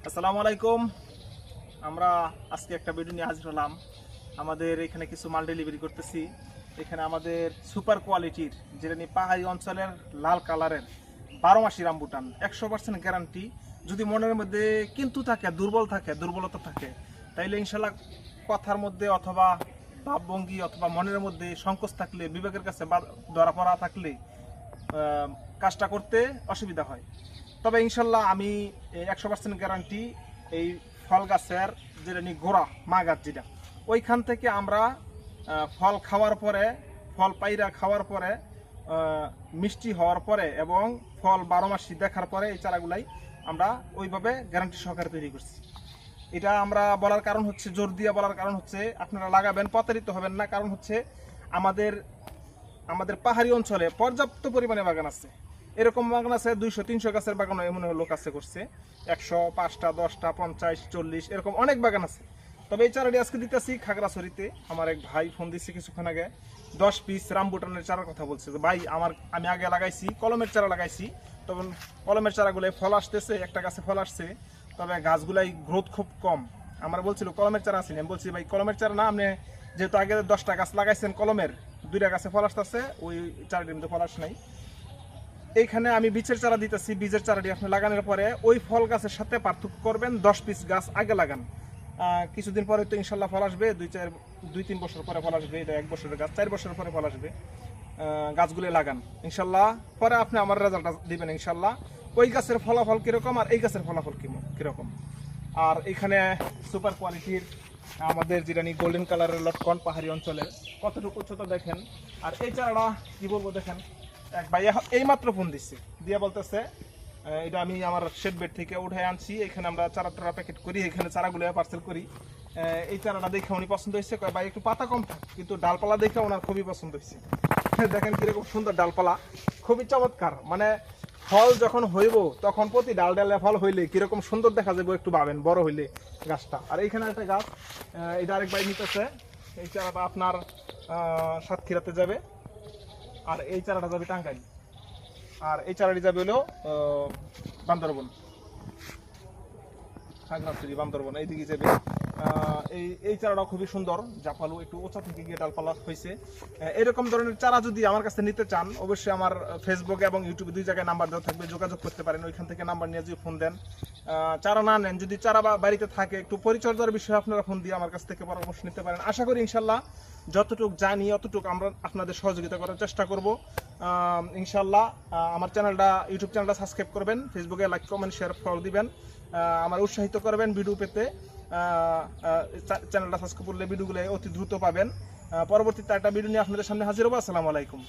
আসসালামু আলাইকুম। আমরা আজকে একটা ভিডিও নিয়ে হাজির হলাম। আমাদের এখানে কিছু মাল ডেলিভারি করতেছি। এখানে আমাদের সুপার কোয়ালিটির, যেটা নিয়ে পাহাড়ি অঞ্চলের লাল কালারের 12 মাসি রামবুটান, 100% গ্যারান্টি। যদি মনের মধ্যে কিন্তু থাকে, দুর্বলতা থাকে, তাইলে ইনশাল্লাহ কথার মধ্যে অথবা ভাবভঙ্গি অথবা মনের মধ্যে সংকোচ থাকলে, বিবেকের কাছে ধরা পড়া থাকলে কাজটা করতে অসুবিধা হয়। তবে ইনশাল্লাহ আমি 100% গ্যারান্টি। এই ফল গাছের যেটা নিয়ে গোড়া মা গাছ, যেটা ওইখান থেকে আমরা ফল খাওয়ার পরে, ফল পাইরা খাওয়ার পরে, মিষ্টি হওয়ার পরে এবং ফল 12 মাসি দেখার পরে এই চারাগুলাই আমরা ওইভাবে গ্যারান্টি সহকারে তৈরি করছি। এটা আমরা বলার কারণ হচ্ছে, জোর দিয়ে বলার কারণ হচ্ছে আপনারা লাগাবেন, প্রতারিত হবেন না। কারণ হচ্ছে আমাদের পাহাড়ি অঞ্চলে পর্যাপ্ত পরিমাণে বাগান আছে। এরকম বাগান আছে 200-300 গাছের বাগান এমন লোক আছে করছে, 100, 5টা, 10টা, 50, 40 এরকম অনেক বাগান আছে। তবে এই চারাটি আজকে দিতেছি খাগড়াছড়িতে। আমার এক ভাই ফোন দিচ্ছে কিছুক্ষণ আগে, 10 পিস রামবুটানের চারার কথা বলছে। ভাই আমি আগে লাগাইছি কলমের চারা লাগাইছি, তখন কলমের চারাগুলো ফল আসতেছে, একটা গাছে ফল আসছে, তবে গাছগুলাই গ্রোথ খুব কম। আমার বলছিল কলমের চারা আছে, আমি বলছি ভাই কলমের চারা না, আপনি যেহেতু আগে 10টা গাছ লাগাইছেন কলমের, 2টা গাছে ফল আসতেছে, ওই চারাটির মধ্যে ফল আসে নাই। এইখানে আমি বীজের চারা দিতেছি। বীজের চারাটি আপনি লাগানোর পরে ওই ফল গাছের সাথে পার্থক্য করবেন, 10 পিস গাছ আগে লাগান। কিছুদিন পরে তো ইনশাল্লাহ ফল আসবে, 2-3 বছর পরে ফল আসবে। এটা 1 বছরের গাছ, 4 বছর পরে ফল আসবে। গাছগুলো লাগান ইনশাল্লাহ, পরে আপনি আমার রেজাল্টটা দিবেন ইনশাল্লাহ। ওই গাছের ফলাফল কীরকম আর এই গাছের ফলাফল কীরকম। আর এখানে সুপার কোয়ালিটির আমাদের যেটা নিয়ে গোল্ডেন কালারের লটকন, পাহাড়ি অঞ্চলের কতটুকু উচ্চতা দেখেন। আর এই চারাটা কি বলবো দেখেন, এক ভাই এই মাত্র ফোন দিচ্ছে, দিয়ে বলতেছে এটা আমি আমার শেড বেড থেকে উঠে আনছি, এখানে আমরা চারা প্যাকেট করি, এখানে চারাগুলো পার্সেল করি। এই চারাটা দেখে উনি পছন্দ হয়েছে, ভাই একটু পাতা কম থাক, কিন্তু ডালপালা দেখে ওনার খুবই পছন্দ হয়েছে। দেখেন কিরকম সুন্দর ডালপালা, খুবই চমৎকার। মানে ফল যখন হইব তখন প্রতি ডালে ফল হইলে কিরকম সুন্দর দেখা যাবে একটু ভাবেন, বড় হইলে গাছটা। আর এইখানে একটা গাছ, এটা আরেক ভাই নিতেছে। এই চারাটা আপনার সাতক্ষীরাতে যাবে, আর এই চারাটা যাবে টাঙ্গাইল, আর এই চারাটি যাবে হলো বান্দরবন, খাগড়াছড়ি বান্দরবন এইদিকে যাবে। এই চারাটা খুবই সুন্দর, জাপালু, একটু উঁচা থেকে গিয়ে ডালপালা হয়েছে। এরকম ধরনের চারা যদি আমার কাছে নিতে চান, অবশ্যই আমার ফেসবুকে এবং ইউটিউবে 2 জায়গায় নাম্বার দেওয়া থাকবে, যোগাযোগ করতে পারেন। ওইখান থেকে নাম্বার নিয়ে যদি ফোন দেন, চারা না নেন, যদি চারা বাড়িতে থাকে, একটু পরিচর্যার বিষয়ে আপনারা ফোন দিয়ে আমার কাছ থেকে পরামর্শ নিতে পারেন। আশা করি ইনশাল্লাহ যতটুকু জানি অতটুকু আমরা আপনাদের সহযোগিতা করার চেষ্টা করব ইনশাল্লাহ। আমার ইউটিউব চ্যানেলটা সাবস্ক্রাইব করবেন, ফেসবুকে লাইক, কমেন্ট, শেয়ার, ফলো দিবেন, আমার উৎসাহিত করবেন ভিডিও পেতে। চ্যানেলটা সাবস্ক্রাইব করলে ভিডিওগুলো অতি দ্রুত পাবেন। পরবর্তীতে একটা ভিডিও নিয়ে আপনাদের সামনে হাজির হবো। আসসালামু আলাইকুম।